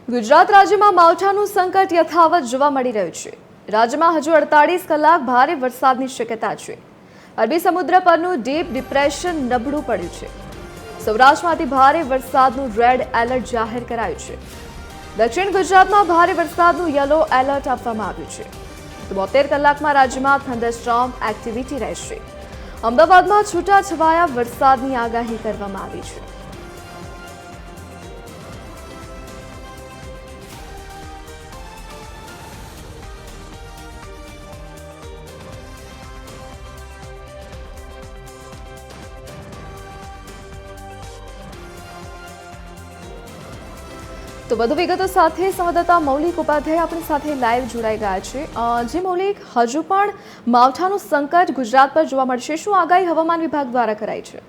ગુજરાત રાજ્યમાં માવઠાનું સંકટ યથાવત જોવા મળી રહ્યું છે। રાજ્યમાં હજુ 48 કલાક ભારે વરસાદની શક્યતા છે। અરબી સમુદ્ર પરનું ડીપ ડિપ્રેશન નબળું પડ્યું છે। સૌરાષ્ટ્રમાંથી ભારે વરસાદનું રેડ એલર્ટ જાહેર કરાયું છે। દક્ષિણ ગુજરાતમાં ભારે વરસાદનું યલો એલર્ટ આપવામાં આવ્યું છે। 72 કલાકમાં રાજ્યમાં થંડરસ્ટોર્મ એક્ટિવિટી રહેશે। અમદાવાદમાં છૂટાછવાયા વરસાદની આગાહી કરવામાં આવી છે। તો વધુ વિગતો સાથે સંવાદદાતા મૌલિક ઉપાધ્યાય આપણી સાથે લાઈવ જોડાઈ ગયા છે। જે મૌલિક, હજુ પણ માવઠાનું સંકટ ગુજરાત પર જોવા મળશે, શું આગાહી હવામાન વિભાગ દ્વારા કરાઈ છે?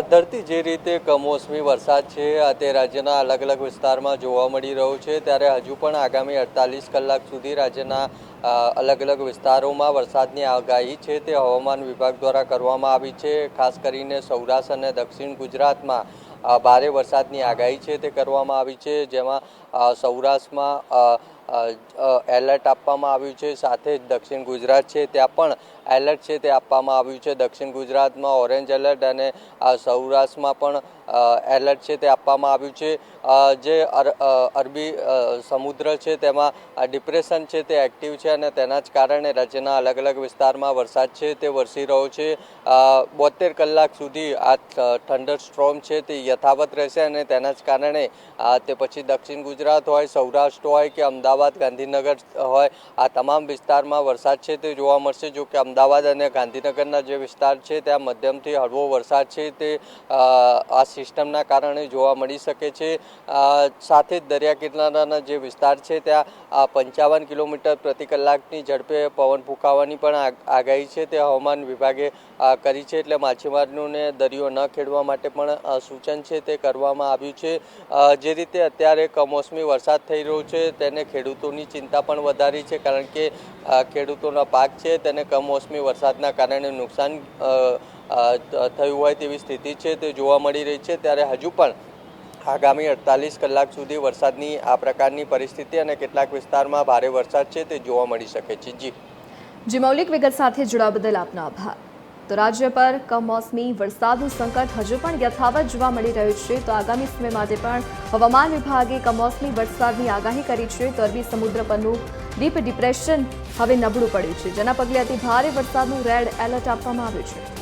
ધરતી જે રીતે કમોસમી વરસાદ છે તે રાજ્યના અલગ અલગ વિસ્તારમાં જોવા મળી રહ્યો છે, ત્યારે હજુ પણ આગામી 48 કલાક સુધી રાજ્યના અલગ અલગ વિસ્તારોમાં વરસાદની આગાહી છે તે હવામાન વિભાગ દ્વારા કરવામાં આવી છે। ખાસ કરીને સૌરાષ્ટ્ર અને દક્ષિણ ગુજરાતમાં ભારે વરસાદની આગાહી છે તે કરવામાં આવી છે, જેમાં સૌરાષ્ટ્રમાં એલર્ટ આપવામાં આવ્યું છે, સાથે જ દક્ષિણ ગુજરાત છે ત્યાં પણ એલર્ટ છે તે આપવામાં આવ્યું છે। દક્ષિણ ગુજરાતમાં ઓરેન્જ એલર્ટ અને સૌરાષ્ટ્રમાં પણ એલર્ટ છે તે આપવામાં આવ્યું છે। જે અરબી સમુદ્ર છે તેમાં ડિપ્રેશન છે તે એક્ટિવ છે અને તેના જ કારણે રાજ્યના અલગ અલગ વિસ્તારમાં વરસાદ છે તે વરસી રહ્યો છે। 72 કલાક સુધી આ થંડરસ્ટોર્મ છે તે યથાવત રહેશે અને તેના જ કારણે તે પછી દક્ષિણ ગુજરાત હોય, સૌરાષ્ટ્ર હોય કે અમદાવાદ, ગાંધીનગર હોય, આ તમામ વિસ્તારમાં વરસાદ છે તે જોવા મળશે। જો કે અમદાવાદ અને ગાંધીનગરના જે વિસ્તાર છે ત્યાં મધ્યમથી હળવો વરસાદ છે તે આ સિસ્ટમના કારણે જોવા મળી શકે છે। સાથે જ દરિયા કિનારાના જે વિસ્તાર છે ત્યાં 55 કિલોમીટર પ્રતિ કલાકની ઝડપે પવન ફૂંકાવાની પણ આગાહી છે તે હવામાન વિભાગે કરી છે, એટલે માછીમારોને દરિયો ન ખેડવા માટે પણ સૂચન છે તે કરવામાં આવ્યું છે। જે રીતે અત્યારે કમોસમી વરસાદ થઈ રહ્યો છે તેને ખેડૂતોની ચિંતા પણ વધારી છે, કારણ કે ખેડૂતોના પાક છે તેને કમોસમી વરસાદના કારણે નુકસાન થયું હોય તેવી સ્થિતિ છે તે જોવા મળી રહી છે। ત્યારે હજુ પણ આગામી 48 કલાક સુધી વરસાદની આ પ્રકારની પરિસ્થિતિ અને કેટલાક વિસ્તારમાં ભારે વરસાદ છે તે જોવા મળી શકે છે। જી મૌલિક, વિગત સાથે જોડાવા બદલ આપનો આભાર। તો રાજ્ય પર કમોસમી વરસાદનું સંકટ હજુ પણ યથાવત જોવા મળી રહ્યું છે। તો આગામી સમય માટે પણ હવામાન વિભાગે કમોસમી વરસાદની આગાહી કરી છે। તો અરબી સમુદ્ર પરનું ડીપ ડિપ્રેશન હવે નબળું પડ્યું છે, જેના પગલે અતિ ભારે વરસાદનું રેડ એલર્ટ આપવામાં આવ્યું છે।